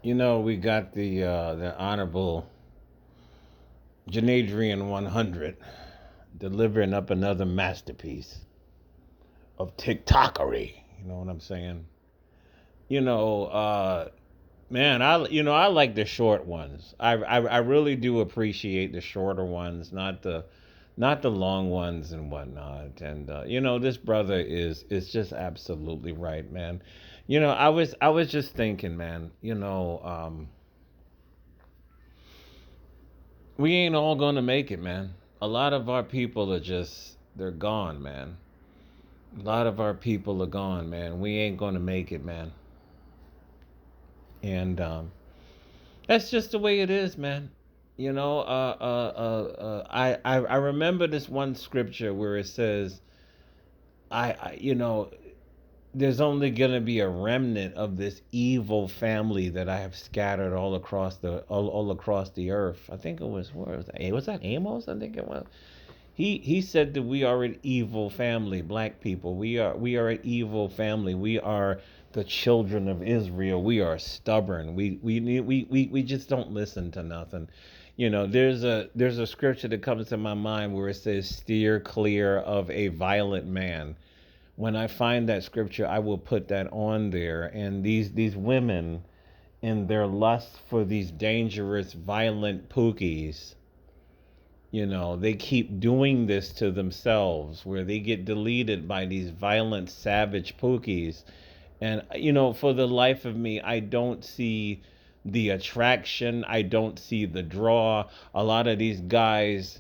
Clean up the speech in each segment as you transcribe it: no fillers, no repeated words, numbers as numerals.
We got the Honorable Janadrian 100 delivering up another masterpiece of TikTokery. You know what I'm saying? You know, man, I like the short ones. I really do appreciate the shorter ones, not the long ones and whatnot. And this brother is just absolutely right, man. I was just thinking, man. We ain't all gonna make it, man. A lot of our people are just they're gone, man. A lot of our people are gone, man. We ain't gonna make it, man. And that's just the way it is, man. I remember this one scripture where it says, there's only gonna be a remnant of this evil family that I have scattered all across the earth. I think it was where was that? Was that Amos? I think it was. He said that we are an evil family, black people. We are an evil family. We are the children of Israel. We are stubborn. We just don't listen to nothing. There's a scripture that comes to my mind where it says, "Steer clear of a violent man." When I find that scripture, I will put that on there. And these women, in their lust for these dangerous, violent pookies, they keep doing this to themselves where they get deleted by these violent, savage pookies. And, for the life of me, I don't see the attraction. I don't see the draw. A lot of these guys,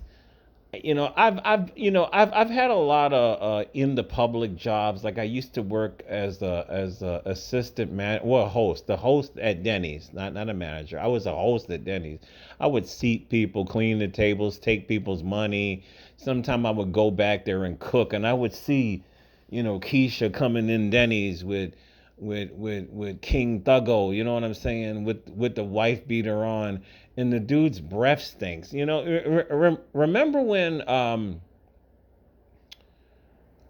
I've had a lot of in the public jobs. Like I used to work as a assistant man, well, host, the host at Denny's, not a manager. I was a host at Denny's. I would seat people, clean the tables, take people's money. Sometimes I would go back there and cook, and I would see, Keisha coming in Denny's with King Thuggo, you know what I'm saying, with the wife beater on, and the dude's breath stinks. Remember when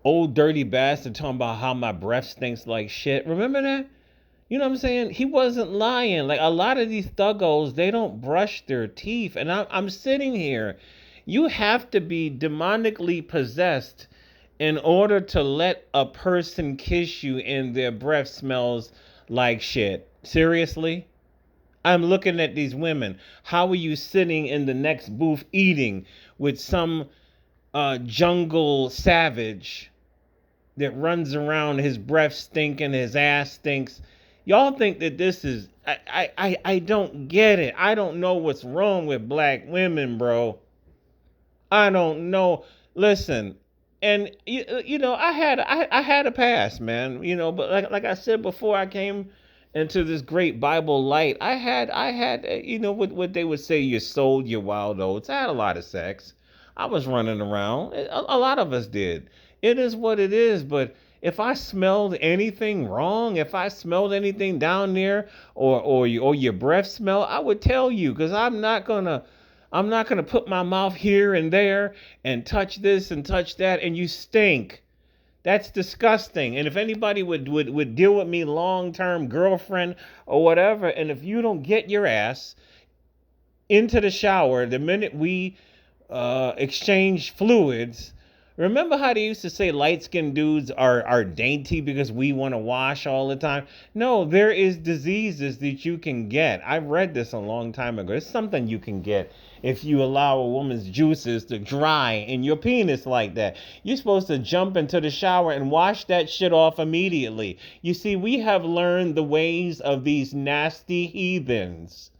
old dirty bastard talking about how my breath stinks like shit? Remember that? You know what I'm saying? He wasn't lying. Like a lot of these thuggos, they don't brush their teeth, and I'm sitting here. You have to be demonically possessed in order to let a person kiss you and their breath smells like shit. Seriously? I'm looking at these women. How are you sitting in the next booth eating with some jungle savage that runs around, his breath stinking, his ass stinks? Y'all think that this is I don't get it. I don't know what's wrong with black women, bro. I don't know. Listen, and I had a past, man. But like I said before, I came into this great Bible light. I had what they would say, you sold your wild oats. I had a lot of sex. I was running around. A lot of us did. It is what it is. But if I smelled anything wrong, if I smelled anything down there, or your breath smell, I would tell you, because I'm not gonna put my mouth here and there and touch this and touch that, and you stink. That's disgusting. And if anybody would deal with me long term, girlfriend or whatever, and if you don't get your ass into the shower the minute we exchange fluids. Remember how they used to say light skinned dudes are dainty because we want to wash all the time? No, there is diseases that you can get. I read this a long time ago. It's something you can get if you allow a woman's juices to dry in your penis like that. You're supposed to jump into the shower and wash that shit off immediately. You see, we have learned the ways of these nasty heathens.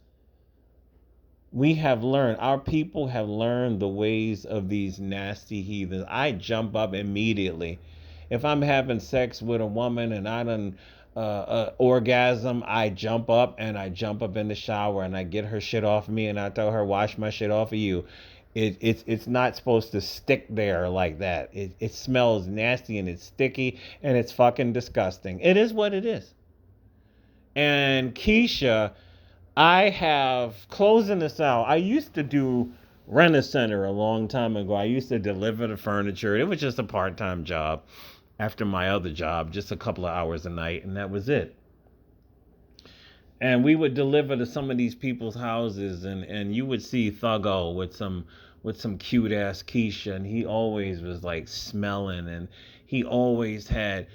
Our people have learned the ways of these nasty heathens. I jump up immediately. If I'm having sex with a woman and I done orgasm, I jump up, and I jump up in the shower and I get her shit off me, and I tell her, wash my shit off of you. It's not supposed to stick there like that. It smells nasty and it's sticky and it's fucking disgusting. It is what it is. And Keisha, I have closing this out. I used to do rent a center a long time ago. I used to deliver the furniture. It was just a part-time job after my other job, just a couple of hours a night, and that was it. And we would deliver to some of these people's houses, and you would see Thuggo with some cute ass Keisha, and he always was like smelling, and he always had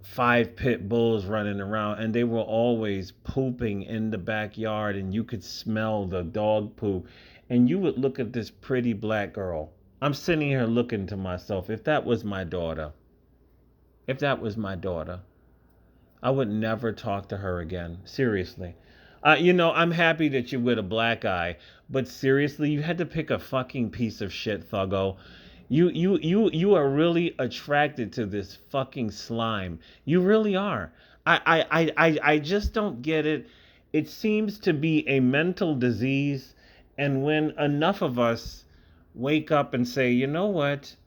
5 pit bulls running around, and they were always pooping in the backyard, and you could smell the dog poop. And you would look at this pretty black girl. I'm sitting here looking to myself, if that was my daughter, if that was my daughter, I would never talk to her again. Seriously. I'm happy that you're with a black guy, but seriously, you had to pick a fucking piece of shit, Thuggo. You are really attracted to this fucking slime. You really are. I just don't get it. It seems to be a mental disease, and when enough of us wake up and say, you know what?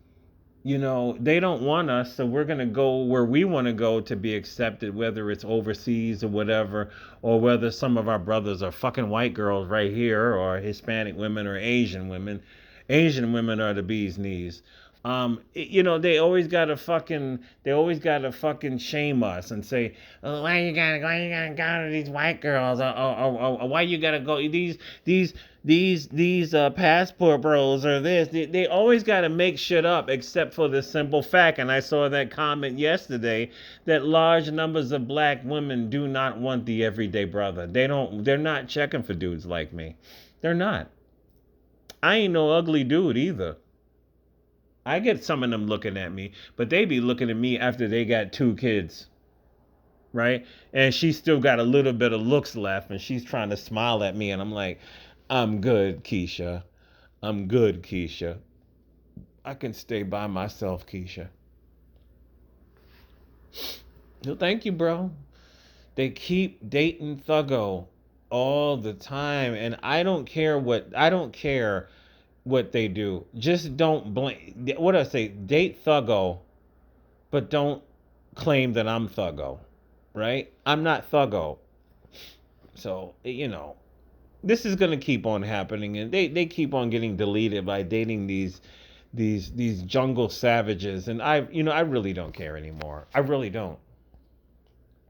They don't want us, so we're going to go where we want to go to be accepted, whether it's overseas or whatever, or whether some of our brothers are fucking white girls right here, or Hispanic women, or Asian women. Asian women are the bee's knees. They always gotta fucking shame us and say, oh, why you gotta go to these white girls, or why you gotta go these passport bros or this. They always gotta make shit up, except for the simple fact. And I saw that comment yesterday that large numbers of black women do not want the everyday brother. They're not checking for dudes like me. They're not. I ain't no ugly dude either. I get some of them looking at me, but they be looking at me after they got 2 kids, right? And she still got a little bit of looks left, and she's trying to smile at me, and I'm like, I'm good, Keisha. I'm good, Keisha. I can stay by myself, Keisha. No, thank you, bro. They keep dating Thuggo all the time, and I don't care what they do. Just don't blame. What do I say? Date Thuggo, but don't claim that I'm Thuggo, right? I'm not Thuggo. So, this is gonna keep on happening, and they keep on getting deleted by dating these jungle savages, and I really don't care anymore. I really don't.